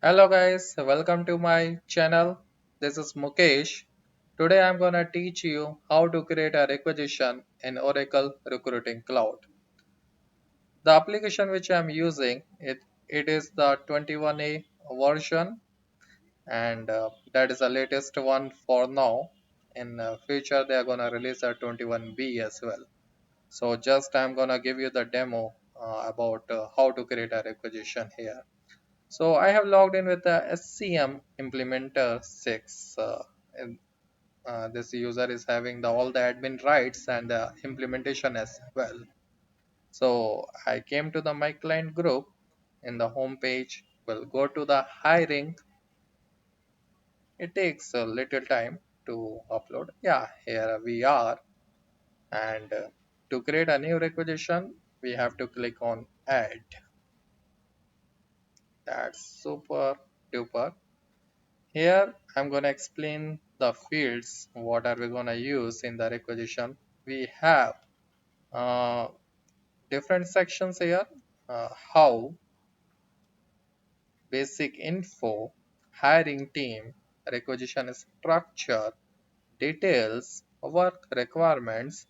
Hello guys, welcome to my channel. This is Mukesh. Today I'm gonna teach you how to create a requisition in Oracle Recruiting Cloud. The application which I'm using it is the 21A version and that is the latest one for now. In future they are gonna release a 21B as well. So just I'm gonna give you the demo about how to create a requisition here. So I have logged in with the SCM Implementer 6. And, this user is having all the admin rights and the implementation as well. So I came to the my client group in the home page. We'll go to the hiring. It takes a little time to upload. Yeah, here we are. And to create a new requisition, we have to click on add. That's super duper. Here I'm going to explain the fields. What are we going to use in the requisition? We have uh, different sections here. How, basic info, hiring team, requisition structure, details, work requirements,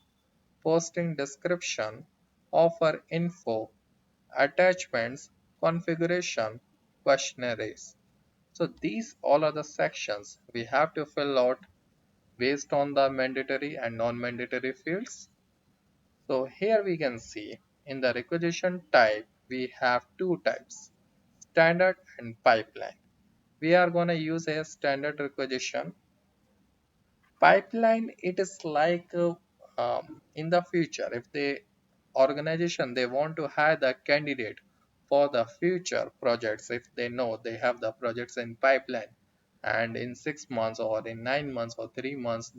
posting description, offer info, attachments, configuration, questionnaires. So these all are the sections we have to fill out based on the mandatory and non-mandatory fields. So here we can see in the requisition type, we have two types, standard and pipeline. We are going to use a standard requisition. Pipeline, it is like in the future, if the organization, they want to hire the candidate for the future projects, if they know they have the projects in pipeline and in 6 months or in 9 months or 3 months,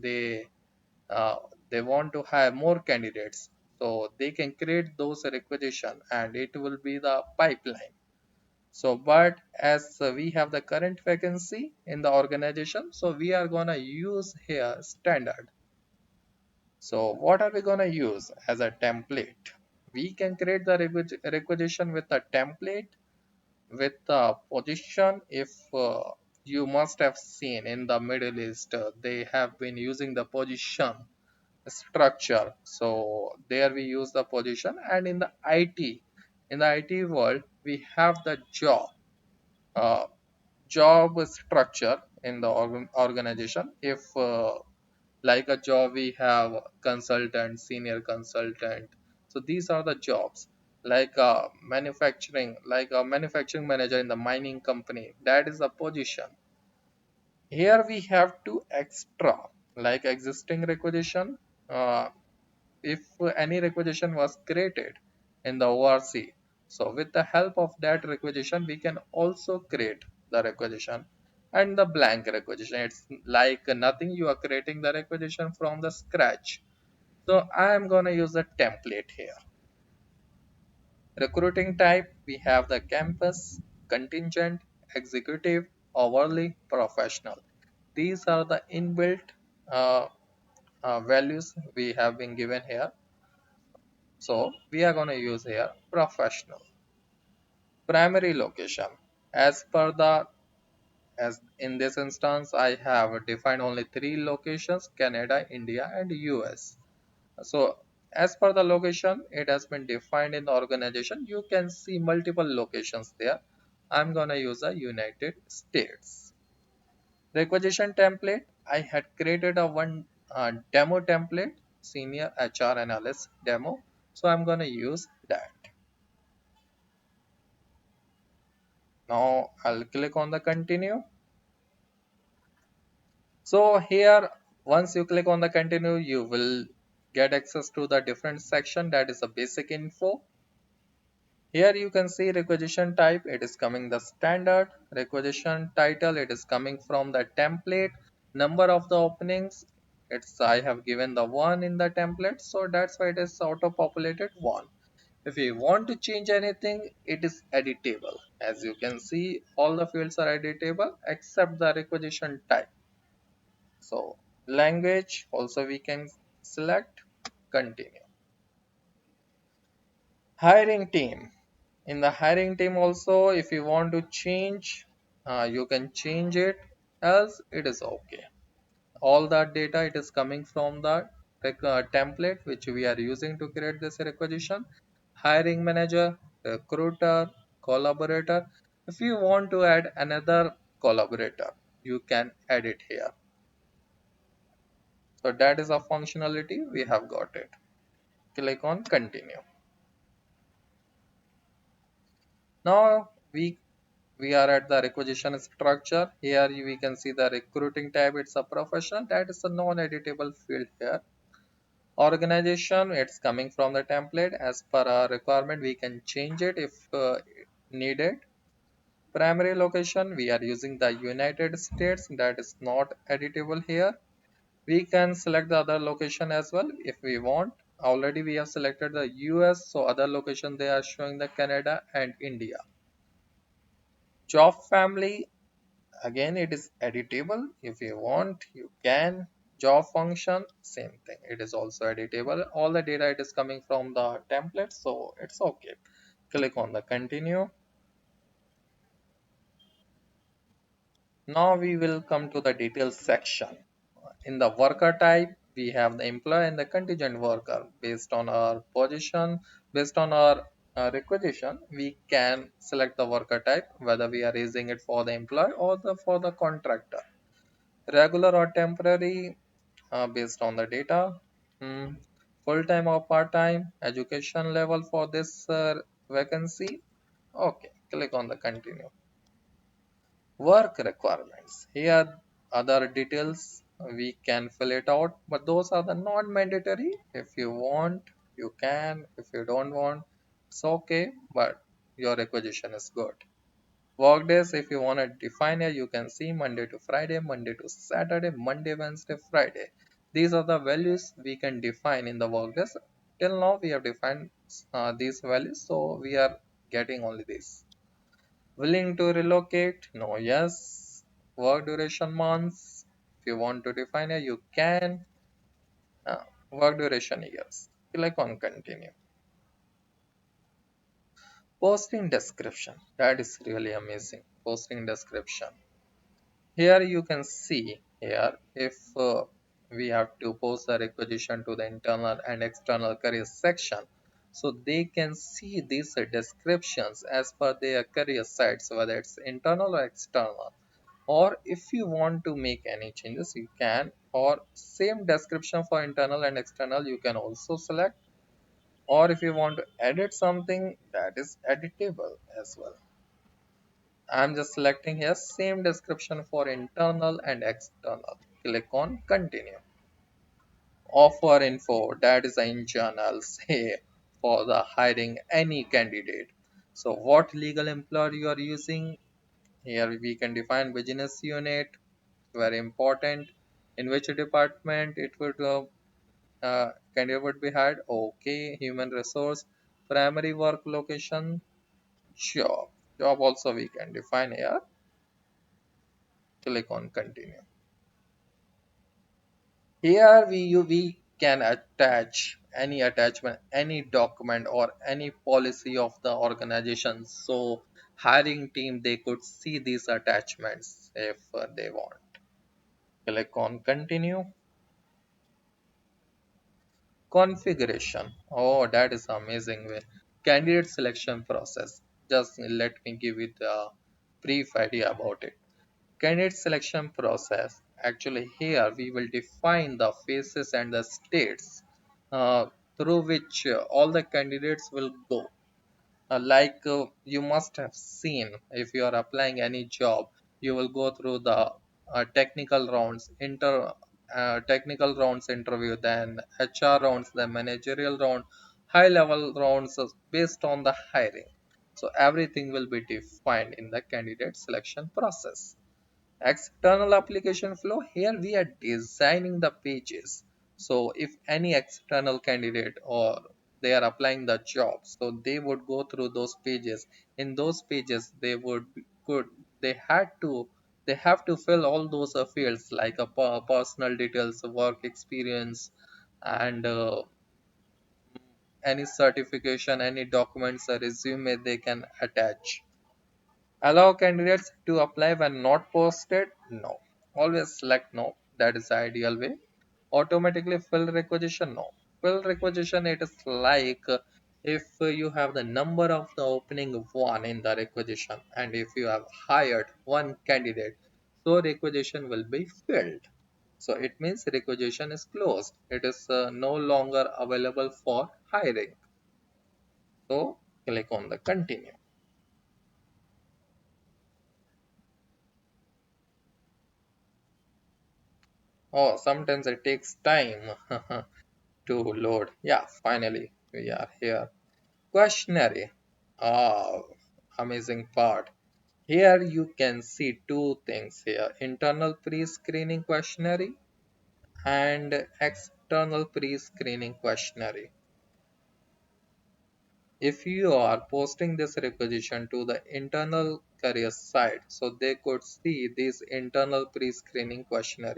uh, they want to hire more candidates, so they can create those requisition and it will be the pipeline. So but as we have the current vacancy in the organization, so we are going to use here standard. So what are we going to use as a template? We can create the requisition with a template with the position. If you must have seen in the Middle East, they have been using the position structure. So there we use the position, and in the IT world we have the uh, job structure in the organization. If like a job we have consultant, senior consultant, so these are the jobs. Like manufacturing manager in the mining company, that is a position. Here we have two extra, like existing requisition. If any requisition was created in the ORC, so with the help of that requisition, we can also create the requisition. And the blank requisition, it's like nothing, you are creating the requisition from the scratch. So I am going to use a template here. Recruiting type, we have the campus, contingent, executive, hourly, professional. These are the inbuilt uh, values we have been given here. So we are going to use here professional. Primary location. As per the, as in this instance, I have defined only three locations: Canada, India, and US. So as per the location, it has been defined in the organization. You can see multiple locations there. I'm going to use a United States. Requisition template. I had created a one demo template, senior HR analyst demo. So I'm going to use that. Now I'll click on the continue. So here, once you click on the continue, you will get access to the different section, that is the basic info. Here you can see requisition type, it is coming the standard. Requisition title, it is coming from the template. Number of the openings, it's I have given the one in the template, so that's why it is auto populated one. If you want to change anything, it is editable. As you can see, all the fields are editable except the requisition type. So language also we can select, continue. Hiring team. In the hiring team also, if you want to change, You can change it, else it is okay. All that data, it is coming from the template which we are using to create this requisition. Hiring manager, recruiter, collaborator. If you want to add another collaborator, you can add it here. So that is a functionality, we have got it. Click on continue. Now we are at the requisition structure. Here we can see the recruiting tab. It's a professional. That is a non-editable field here. Organization, it's coming from the template. As per our requirement, we can change it if needed. Primary location, we are using the United States. That is not editable here. We can select the other location as well if we want. Already we have selected the US, so other location they are showing the Canada and India. Job family, again it is editable. If you want, you can. Job function, same thing, it is also editable. All the data, it is coming from the template, so it's okay. Click on the continue. Now we will come to the details section. In the worker type, we have the employee and the contingent worker. Based on our position, based on our requisition, we can select the worker type, whether we are using it for the employee or for the contractor. Regular or temporary, based on the data. Hmm, Full-time or part-time, education level for this vacancy. Okay, click on the continue. Work requirements. Here other details, we can fill it out, but those are the non-mandatory. If you want, you can. If you don't want, it's okay, but your requisition is good. Work days, if you want to define it, you can see Monday to Friday, Monday to Saturday, Monday, Wednesday, Friday. These are the values we can define in the work days. Till now, we have defined these values, so we are getting only this. Willing to relocate? No, yes. Work duration months. If you want to define it, you can. Uh, Work duration years. Click on continue. Posting description. That is really amazing. Posting description. Here you can see here if we have to post the requisition to the internal and external career section, so they can see these descriptions as per their career sites, whether it's internal or external. Or if you want to make any changes, you can. Or same description for internal and external, you can also select. Or if you want to edit something, that is editable as well. I'm just selecting here same description for internal and external. Click on continue. Offer info, that is in general, say for the hiring any candidate. So what legal employer you are using? Here we can define business unit, very important. In which department it would candidate would be hired? Okay, human resource, primary work location, job. Job also we can define here. Click on continue. Here we can attach any attachment, any document or any policy of the organization. So hiring team, they could see these attachments if they want. Click on continue. Configuration. Oh, that is amazing way. Candidate selection process. Just let me give you the brief idea about it. Candidate selection process. Actually, here we will define the phases and the states uh, through which all the candidates will go. You must have seen, if you are applying any job, you will go through the technical rounds interview, then HR rounds, then managerial round, high level rounds based on the hiring. So everything will be defined in the candidate selection process. External application flow, here we are designing the pages. So if any external candidate or they are applying the job, so they would go through those pages. In those pages they would could they had to they have to fill all those fields like a personal details, work experience, and any certification, any documents, a resume they can attach. Allow candidates to apply when not posted? No. Always select no. That is the ideal way. Automatically fill requisition? No. Fill requisition, it is like if you have the number of the opening one in the requisition and if you have hired one candidate, so requisition will be filled. So it means requisition is closed. It is no longer available for hiring. So click on the continue. Oh, sometimes it takes time to load. Yeah, finally we are here. Questionnaire. Oh, amazing part. Here you can see two things here. Internal pre-screening questionnaire and external pre-screening questionnaire. If you are posting this requisition to the internal career site, so they could see this internal pre-screening questionnaire.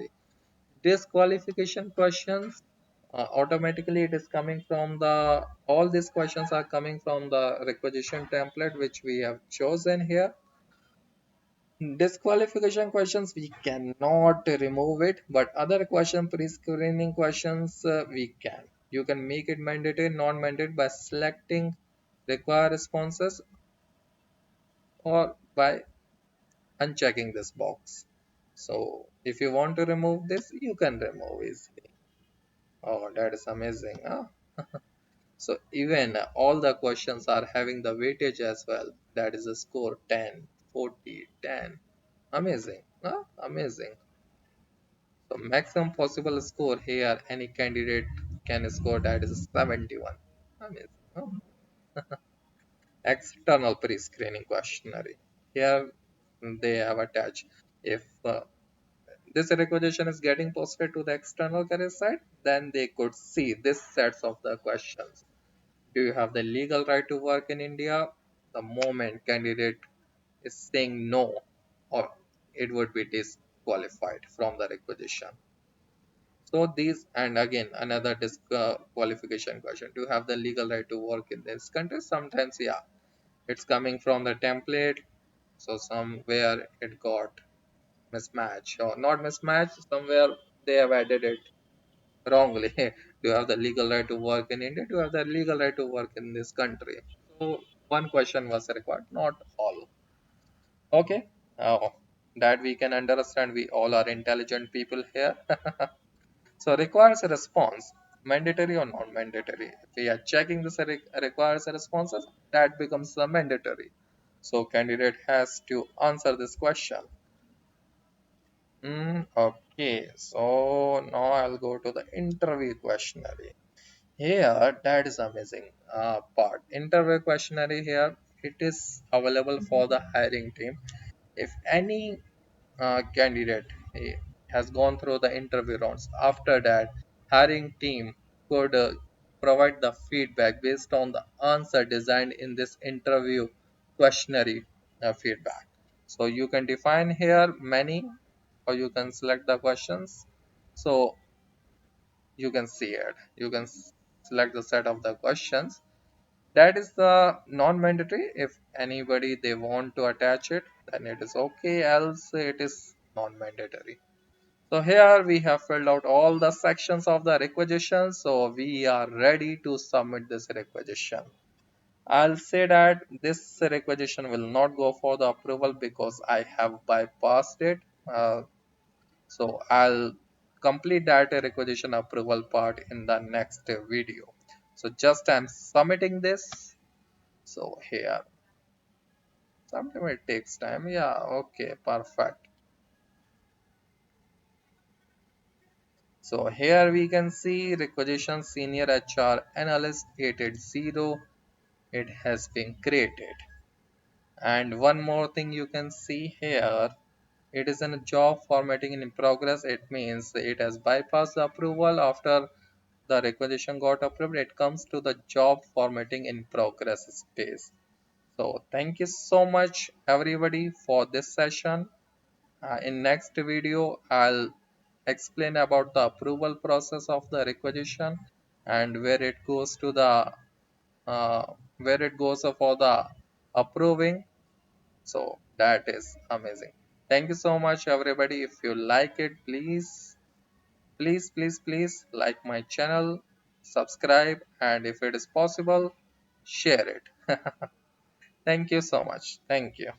Disqualification questions, automatically it is coming from the, all these questions are coming from the requisition template which we have chosen here. Disqualification questions we cannot remove it, but other question pre-screening questions we can. You can make it mandatory, non-mandatory by selecting require responses or by unchecking this box. So if you want to remove this, you can remove easily. Oh, that is amazing, huh? So even all the questions are having the weightage as well. That is a score 10, 40, 10. Amazing, huh? Amazing. So maximum possible score here, any candidate can score, that is 71. Amazing, huh? External pre-screening questionnaire. Here they have attached. If this requisition is getting posted to the external career site, then they could see this sets of the questions. Do you have the legal right to work in India? The moment candidate is saying no, or it would be disqualified from the requisition. So these, and again another disqualification question: do you have the legal right to work in this country? Sometimes, yeah, it's coming from the template, so somewhere it got mismatch or not mismatch. Somewhere they have added it wrongly. Do you have the legal right to work in India? Do you have the legal right to work in this country? So one question was required, not all. Okay. That we can understand. We all are intelligent people here. So requires a response, mandatory or non-mandatory. If we are checking this requires a responses, that becomes a mandatory. So candidate has to answer this question. Okay, so now I'll go to the interview questionnaire. Here, that is amazing part. Interview questionnaire here, it is available for the hiring team. If any candidate has gone through the interview rounds, after that, hiring team could provide the feedback based on the answer designed in this interview questionnaire feedback. So you can define here many, or you can select the questions. So you can see it. You can select the set of the questions. That is the non-mandatory. If anybody they want to attach it, then it is okay. Else it is non-mandatory. So here we have filled out all the sections of the requisition. So we are ready to submit this requisition. I'll say that this requisition will not go for the approval because I have bypassed it. So I'll complete that requisition approval part in the next video. So just I'm submitting this. So here, sometimes it takes time. Yeah, okay, perfect. So here we can see requisition senior HR analyst 880. It has been created. And one more thing you can see here, it is in a job formatting in progress. It means it has bypassed the approval. After the requisition got approved, it comes to the job formatting in progress space. So thank you so much everybody for this session. In next video, I'll explain about the approval process of the requisition and where it goes to the where it goes for the approving. So That is amazing. Thank you so much, everybody. If you like it, please like my channel, subscribe, and if it is possible, share it. Thank you so much. Thank you.